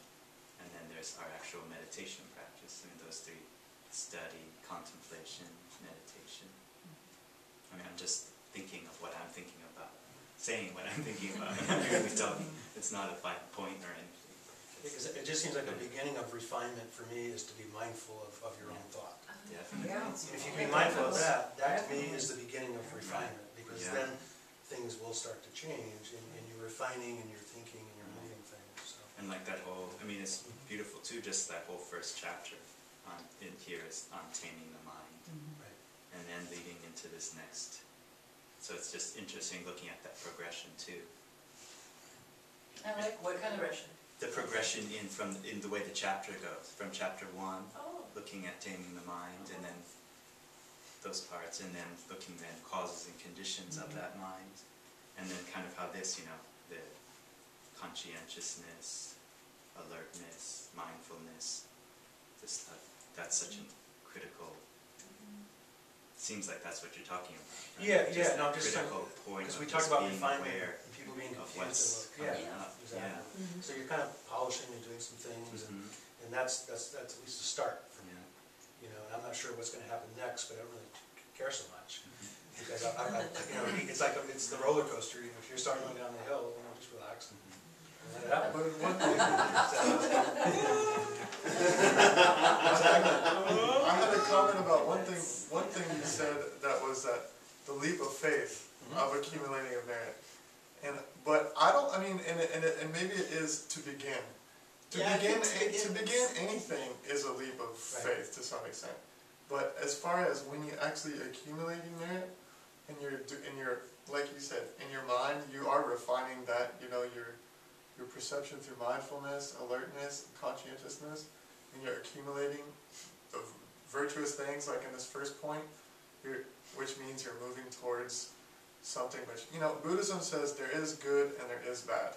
and then there's our actual meditation practice. Those three: study, contemplation, meditation. I'm just thinking of what I'm thinking about, saying what I'm thinking about. I'm really talking. It's not a point or anything. Because it just seems like the beginning of refinement for me is to be mindful of your own thought. Definitely. Yeah. And if you can be mindful of that, that to me is the beginning of refinement, because then things will start to change, and you're refining, and you're thinking, and you're moving things. So. And like that whole, it's beautiful too, just that whole first chapter in here is on taming the mind. Right. And then leading into this next. So it's just interesting looking at that progression too. I like what kind of progression? The progression in the way the chapter goes, from chapter 1, looking at taming the mind, and then those parts, and then looking then causes and conditions of that mind, and then kind of how this, the conscientiousness, alertness, mindfulness, this stuff, that's such a critical. Seems like that's what you're talking about. Right? Just critical point. Because we talk about being refinement aware and people being of confused. what's coming up. Exactly. So you're kind of polishing and doing some things, and that's at least a start for me. And I'm not sure what's going to happen next, but I don't really care so much because it's like it's the roller coaster. If you're starting going down the hill, just relax and let it happen. But one thing, I had a comment about one thing you said that was that the leap of faith of accumulating a merit. But I don't, I mean, and maybe it is to begin. To begin anything is a leap of faith to some extent. But as far as when you actually accumulating merit, and you're, like you said, in your mind, you are refining that, you know, your perception through mindfulness, alertness, conscientiousness, and you're accumulating the virtuous things, like in this first point, which means you're moving towards something which, you know, Buddhism says there is good and there is bad.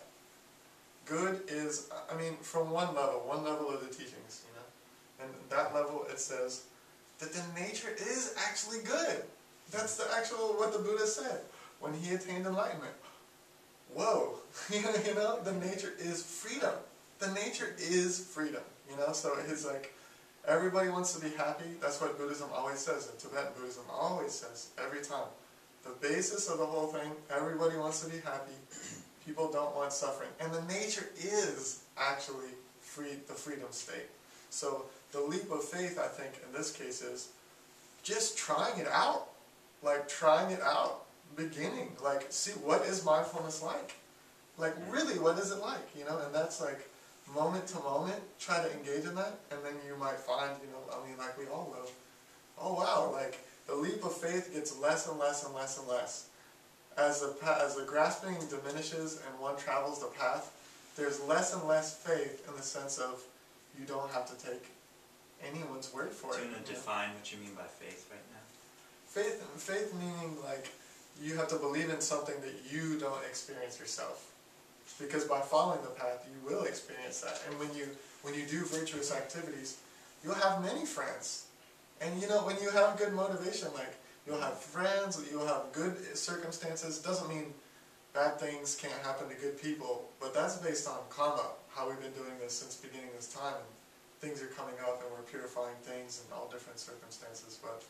Good is, I mean, from one level of the teachings, you know, and that level it says that the nature is actually good. That's the actual, what the Buddha said when he attained enlightenment. Whoa, you know, the nature is freedom. The nature is freedom, you know, so it's like, everybody wants to be happy. That's what Buddhism always says, and Tibetan Buddhism always says, every time. The basis of the whole thing, everybody wants to be happy. People don't want suffering. And the nature is actually the freedom state. So the leap of faith, I think, in this case is just trying it out. Like trying it out, beginning. Like, see, what is mindfulness like? Like, really, what is it like? You know, and that's like moment to moment, try to engage in that, and then you might find, you know, I mean, like we all will, oh wow, like the leap of faith gets less and less and less and less. As the grasping diminishes and one travels the path, there's less and less faith in the sense of you don't have to take anyone's word for it. Do you want to define what you mean by faith right now? Faith meaning like you have to believe in something that you don't experience yourself. Because by following the path, you will experience that. And when you do virtuous activities, you'll have many friends. And you know, when you have good motivation, like you'll have friends, you'll have good circumstances. Doesn't mean bad things can't happen to good people, but that's based on karma, how we've been doing this since beginning of this time. And things are coming up and we're purifying things in all different circumstances. But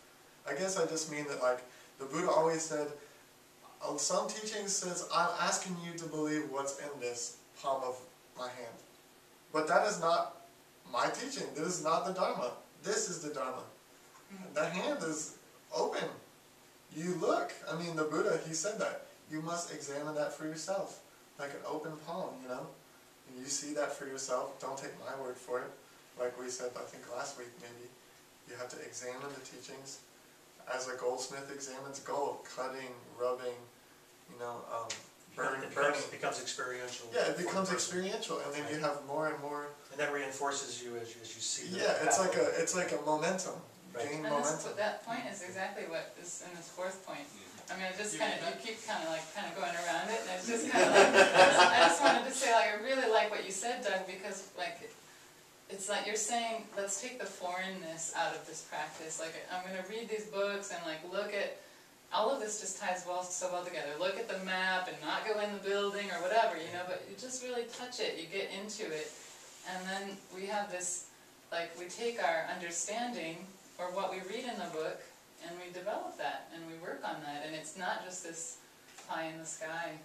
I guess I just mean that, like, the Buddha always said, some teachings says, I'm asking you to believe what's in this palm of my hand. But that is not my teaching. This is not the Dharma. This is the Dharma. The hand is open. You look. I mean, the Buddha, he said that. You must examine that for yourself. Like an open palm, you know. And you see that for yourself. Don't take my word for it. Like we said, I think last week maybe. You have to examine the teachings. As a goldsmith examines gold, cutting, rubbing, you know, burning. It becomes experiential. Yeah, it becomes experiential, and then you have more and more. And that reinforces you as you see. Yeah, it's like a momentum. Right. Gain And momentum. that point is exactly what is in this fourth point. I mean, it just kind of, you keep kind of going around it, and it's just kind of like, I just wanted to say, like, I really like what you said, Doug, because, like, it's like you're saying, let's take the foreignness out of this practice. Like, I'm going to read these books and, like, look at, all of this just ties so well together. Look at the map and not go in the building or whatever, you know, but you just really touch it, you get into it. And then we have this, like, we take our understanding, or what we read in the book, and we develop that, and we work on that. And it's not just this pie in the sky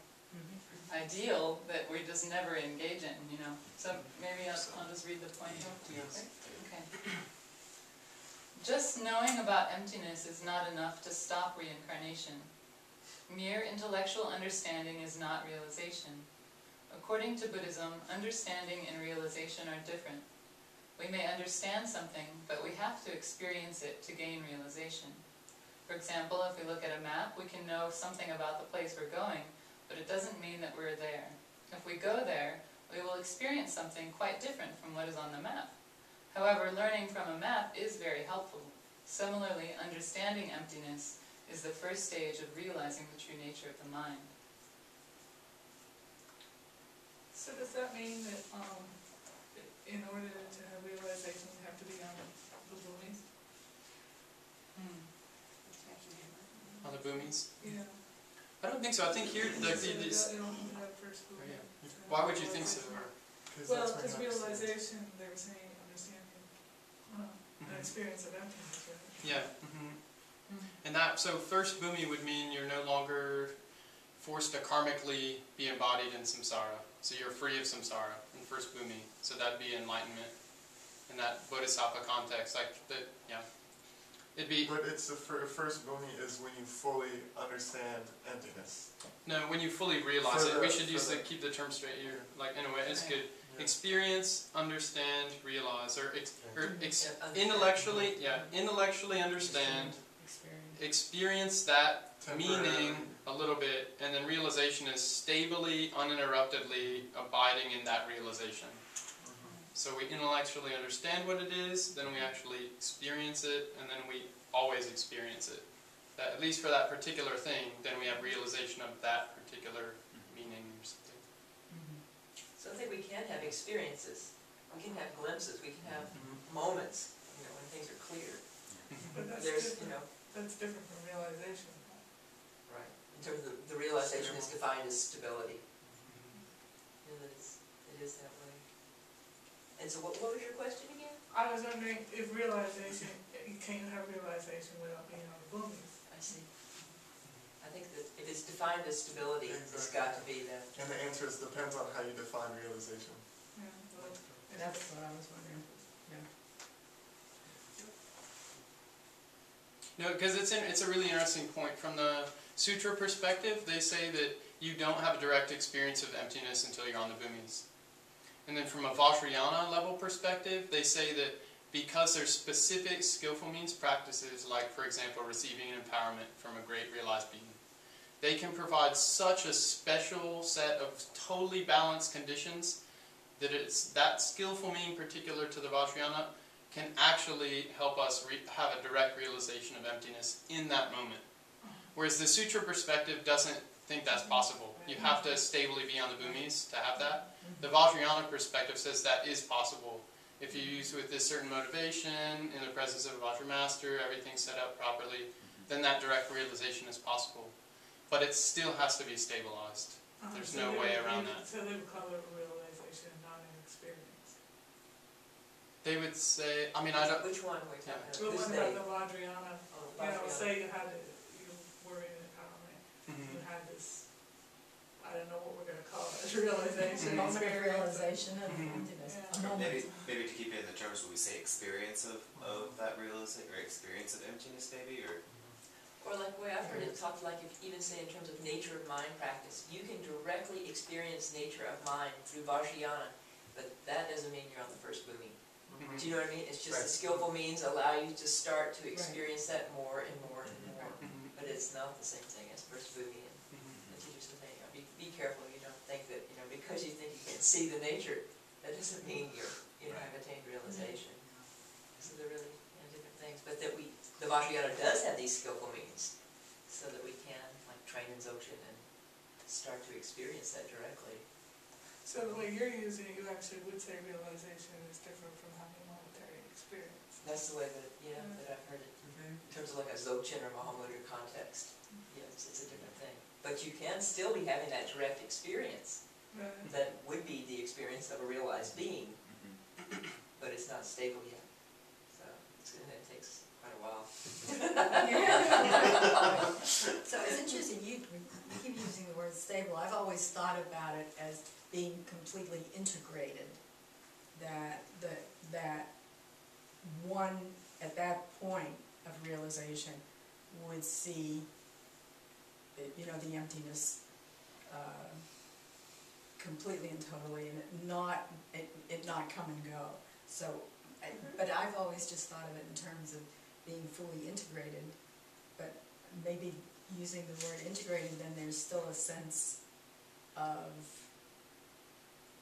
ideal that we just never engage in, you know. So maybe I'll just read the point. Yes. Okay. Just knowing about emptiness is not enough to stop reincarnation. Mere intellectual understanding is not realization. According to Buddhism, understanding and realization are different. We may understand something, but we have to experience it to gain realization. For example, if we look at a map, we can know something about the place we're going, but it doesn't mean that we're there. If we go there, we will experience something quite different from what is on the map. However, learning from a map is very helpful. Similarly, understanding emptiness is the first stage of realizing the true nature of the mind. So does that mean that in order to have realization, you have to be on the boomies? On the boomies? Yeah. I don't think so. I think here, like, why would you think so? Well, because realization, they were saying understanding, an experience of emptiness, right? Yeah. And that, so first bhumi would mean you're no longer forced to karmically be embodied in samsara. So you're free of samsara in first bhumi. So that'd be enlightenment in that bodhisattva context, like that. Yeah. It'd be, But it's the first bhumi is when you fully understand emptiness. no, when you fully realize For it. We the- should for use the- keep the term straight here. Like, in a way, it's good. Yeah. Experience, understand, realize, or Yeah, intellectually, intellectually understand, Experience. experience that Temporarily. meaning a little bit, and then realization is stably, uninterruptedly abiding in that realization. So we intellectually understand what it is, then we actually experience it, and then we always experience it. That, at least for that particular thing, then we have realization of that particular meaning or something. So I think we can have experiences, we can have glimpses, we can have moments, you know, when things are clear. But that's There's, different, you know, that's different from realization. right, in terms of the realization is defined as stability. You know, that it is that way. And so what was your question again? I was wondering if realization, you can't have realization without being on the boomies. I see. I think that if it's defined as stability, it's got to be that. And the answer is depends on how you define realization. Yeah, well, That's what I was wondering. No, because it's a really interesting point. From the sutra perspective, they say that you don't have a direct experience of emptiness until you're on the bhumis. And then from a Vajrayana level perspective, they say that because there's specific skillful means practices, like for example receiving an empowerment from a great realized being, they can provide such a special set of totally balanced conditions that it's that skillful meaning particular to the Vajrayana can actually help us have a direct realization of emptiness in that moment. Whereas the sutra perspective doesn't think that's possible. You have to stably be on the bhumis to have that. The Vajrayana perspective says that is possible. If you use with this certain motivation, in the presence of a Vajra master, everything's set up properly, then that direct realization is possible. But it still has to be stabilized. There's no way around that. So they would call it realization, not an experience. They would say, I mean, I don't... Which one we're talking about? The Who's one they? about the Vajrayana, Oh, you know, Vajrayana. say you were in empowerment, you had this, I don't know what we're gonna call it, realization, Moment of experience. realization of emptiness. Yeah. A moment. Maybe to keep it in the terms where we say experience of that realization, or experience of emptiness maybe, or... Or like the way I've heard it talked, like if even say in terms of nature of mind practice, you can directly experience nature of mind through Vajrayana, but that doesn't mean you're on the first bhumi. Do you know what I mean? It's just the skillful means allow you to start to experience that more and more and more. But it's not the same thing as first bhumi. And the teachers will say, you know, be careful, you don't think that, you know, because you think you can see the nature, that doesn't mean you have attained realization. So they're really different things. But that the Vajrayana does have these skillful means, so that we can like train in Dzogchen and start to experience that directly. So the way you're using it, you actually would say realization is different from having momentary experience. That's the way that, that I've heard it. In terms of like a Dzogchen or Mahamudra context. Yes, it's a different thing. But you can still be having that direct experience. Right. That would be the experience of a realized being. But it's not stable yet. So it takes quite a while. So it's interesting, you keep using the word stable. I've always thought about it as being completely integrated. That one, at that point of realization, would see, you know, the emptiness completely and totally, and it not come and go. So, but I've always just thought of it in terms of being fully integrated, but maybe using the word integrated, then there's still a sense of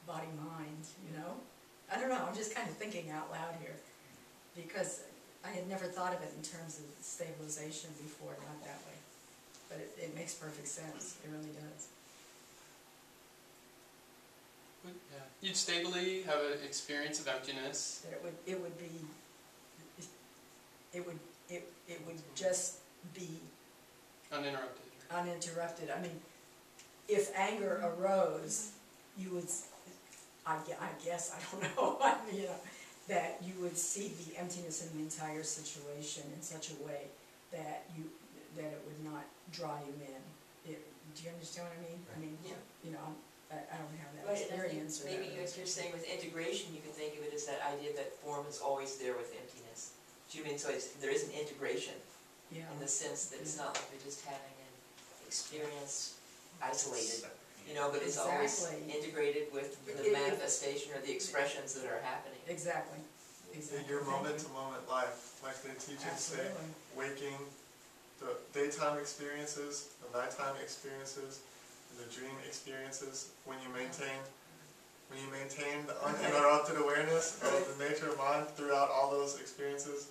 body-mind, you know? I don't know, I'm just kind of thinking out loud here, because I had never thought of it in terms of stabilization before, not that way. But it makes perfect sense, it really does. Yeah. You'd stably have an experience of emptiness. That it would just be Uninterrupted. uninterrupted. I mean, if anger arose, you would, I guess, I don't know, you know, that you would see the emptiness in the entire situation in such a way that it would not draw you in. Do you understand what I mean? I mean, you know, I don't have that experience. Maybe as you're saying with integration, you could think of it as that idea that form is always there with emptiness. Do you mean, so there is an integration Yeah. in the sense that it's not like you're just having an experience isolated, you know, but it's always Exactly. integrated with the manifestation or the expressions that are happening. Exactly. In your moment-to-moment life, like the teachings say, Absolutely. waking, the daytime experiences, the nighttime experiences, the dream experiences, when you maintain the uninterrupted awareness of the nature of mind throughout all those experiences,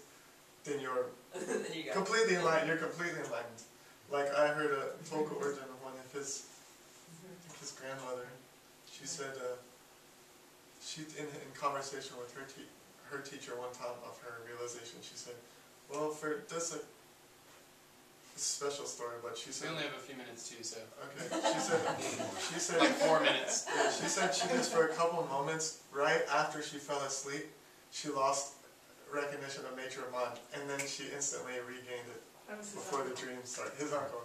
then you're Then you got completely enlightened. You're completely enlightened. Like I heard a vocal origin of one of his grandmother. She said she in conversation with her teacher one time of her realization, she said, well, for this a special story, but she said We only have a few minutes too, so. okay. She said Like 4 minutes. yeah, she said she just for a couple of moments right after she fell asleep, she lost recognition of nature of mind, and then she instantly regained it before the dream started. His uncle.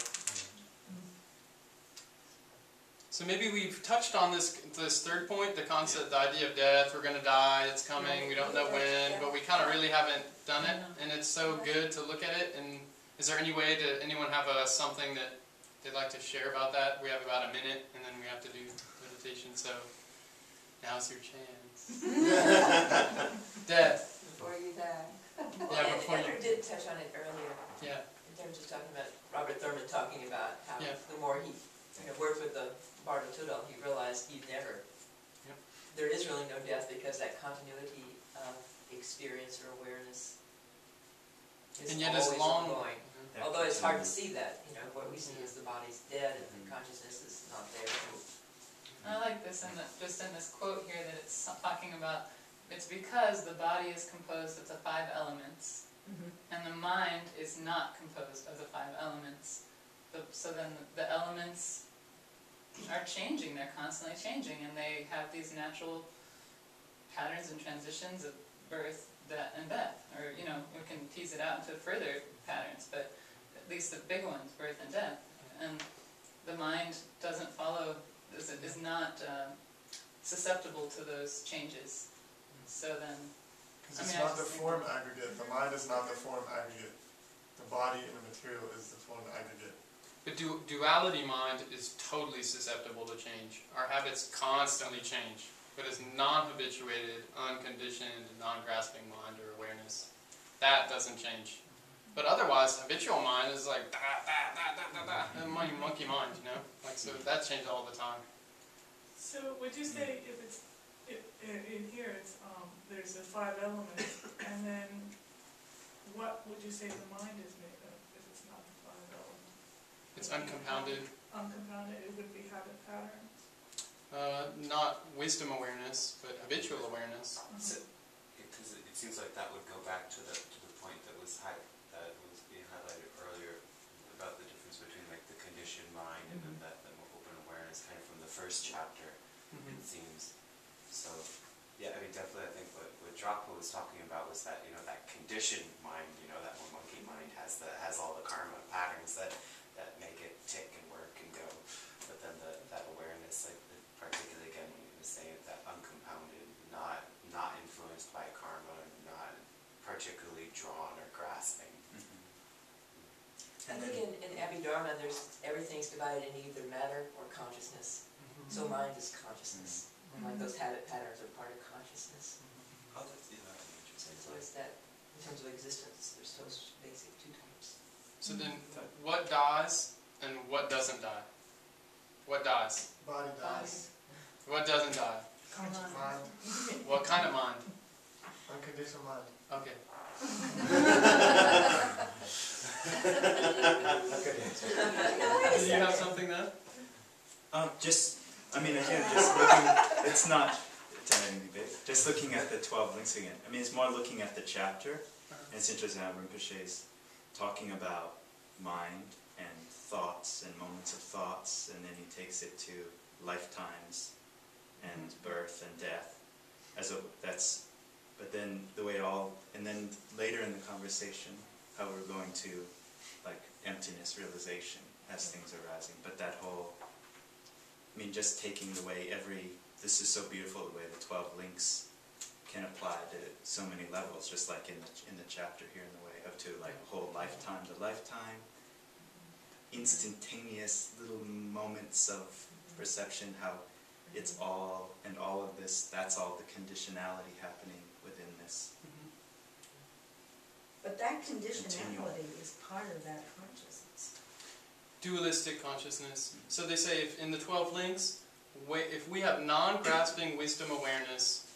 So maybe we've touched on this third point, the concept, the idea of death. We're going to die, it's coming, we don't know when, but we kind of really haven't done it, and it's so good to look at it. And is there any way to anyone have something that they'd like to share about that? We have about a minute, and then we have to do meditation, so now's your chance. Death. Before you die. Yeah, before Heather you... did touch on it earlier, Yeah. in terms of talking about Robert Thurman talking about how Yeah. the more he worked with the Bardo Tudor, he realized he'd never. Yep. There is really no death because that continuity of experience or awareness is And yet always as long... ongoing. Yeah, Although it's hard to continues. see that, what we see is the body's dead and the consciousness is not there. I like this just in this quote here that it's talking about, it's because the body is composed of the 5 elements, and the mind is not composed of the 5 elements. So then the elements are changing, they're constantly changing, and they have these natural patterns and transitions of birth, and death. Or, we can tease it out into further patterns, but at least the big ones, birth and death. And the mind doesn't follow, is not susceptible to those changes. So then... Because it's not the form aggregate. The mind is not the form aggregate. The body and the material is the form aggregate. But duality mind is totally susceptible to change. Our habits constantly change. But as non-habituated, unconditioned, non-grasping mind or awareness, that doesn't change. But otherwise, habitual mind is like monkey mind, so that changes all the time. So would you say in here it's there's the 5 elements, and then what would you say the mind is made of if it's not the 5 elements? It's uncompounded. Uncompounded, it would be habit patterns. Not wisdom awareness, but habitual awareness. So, because it seems like that would go back to the point that was being highlighted earlier about the difference between like the conditioned mind and then that more open awareness, kind of from the first chapter. It seems. So, yeah, I mean, definitely, I think what Drapa was talking about was that that conditioned mind, that more monkey mind has all the karma patterns that make it tick and work and go. But then that awareness, like particularly again when he was saying that uncompounded, not influenced by karma, not particularly drawn or grasping. I think in Abhidharma, everything's divided into either matter or consciousness. So mind is consciousness. And like those habit patterns are part of consciousness. Oh, that's interesting. And so it's that, in terms of existence, there's those basic 2 types. So then, what dies and what doesn't die? What dies? Body dies. What doesn't die? Mind. What kind of mind? Unconditioned mind. Okay. Good answer. Do you have something then? Again, just looking, it's not anything big, just looking at the 12 links again. It's more looking at the chapter, and it's interesting how Rinpoche is talking about mind and thoughts and moments of thoughts, and then he takes it to lifetimes and birth and death. But then the way and then later in the conversation, how we're going to like emptiness realization as things arising. But that whole, just taking the way this is so beautiful, the way the 12 links can apply to so many levels, just like in the chapter here in the way, up to like a whole lifetime to lifetime, instantaneous little moments of perception, how it's all, and all of this, that's all the conditionality happening within this. But that conditionality is part of that consciousness. Dualistic consciousness. So they say if in the 12 links, if we have non-grasping wisdom awareness,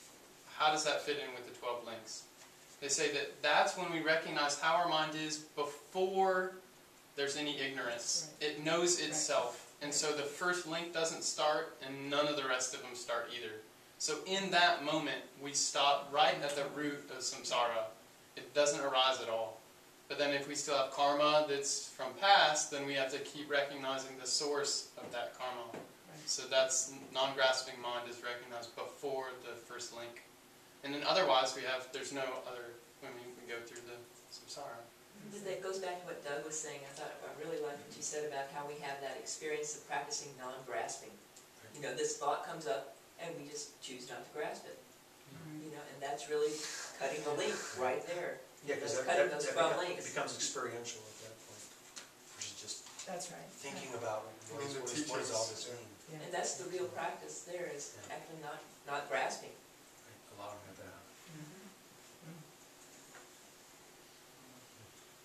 how does that fit in with the 12 links? They say that that's when we recognize how our mind is before there's any ignorance. Right. It knows itself. Right. And so the first link doesn't start, and none of the rest of them start either. So in that moment, we stop right at the root of samsara. It doesn't arise at all. But then if we still have karma that's from past, then we have to keep recognizing the source of that karma. Right. So that's non-grasping mind is recognized before the first link. And then otherwise there's no other, when we go through the samsara. That goes back to what Doug was saying. I really liked what you said about how we have that experience of practicing non-grasping. You know, this thought comes up and we just choose not to grasp it. You know, and that's really cutting the link right there. Yeah, because it becomes experiential at that point, versus just thinking about what does all this mean. Yeah. And that's the real practice there, is actually not grasping. Allowing it out.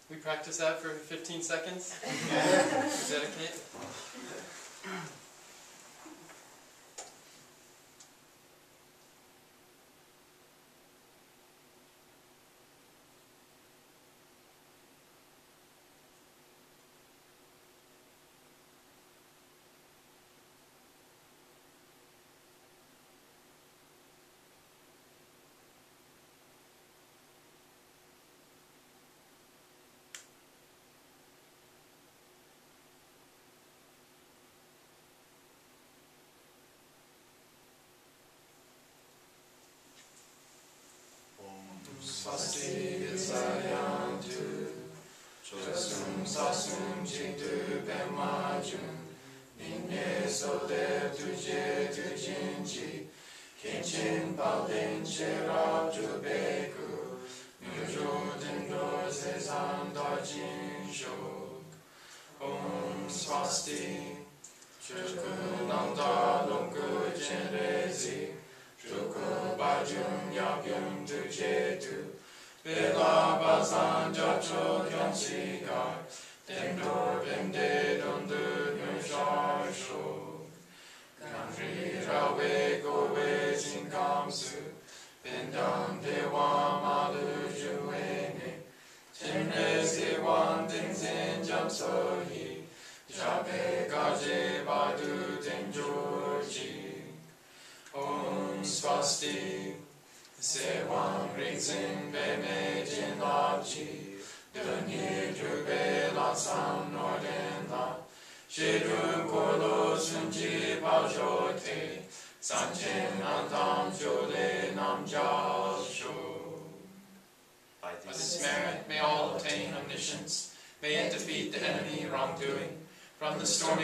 We practice that for 15 seconds. Is that okay? Swasti Sayantu Chosum Sasum Chintu Pemajum Ninye Sode Tuje Tujinchi Kinchin Palin Cherab Jubeku Nujo Dindor Sezam Dajin Shok Swasti Chuku Nanda Lungu Chenrezi Chuku Bajum Yabyum Tujetu Vela Bazan Jacho Kyonsigar Dendor Vende Dundu Nushar Shok Kanri Rawe Gowe Jinkamsu Bindam Dewa Malu Juene Chenrezi Wan Dingzin Jamsohi Jabe Gaje Badu Tenjurji Swasti Sewan Ringzin Beme Jin Labji Dunyi Drube Latsam Norden La Shirun Korlo Sunji Pajote Sanchen Antam Jole Namjal Shu. By this merit may all obtain omniscience, may it defeat the enemy wrongdoing. From the stormy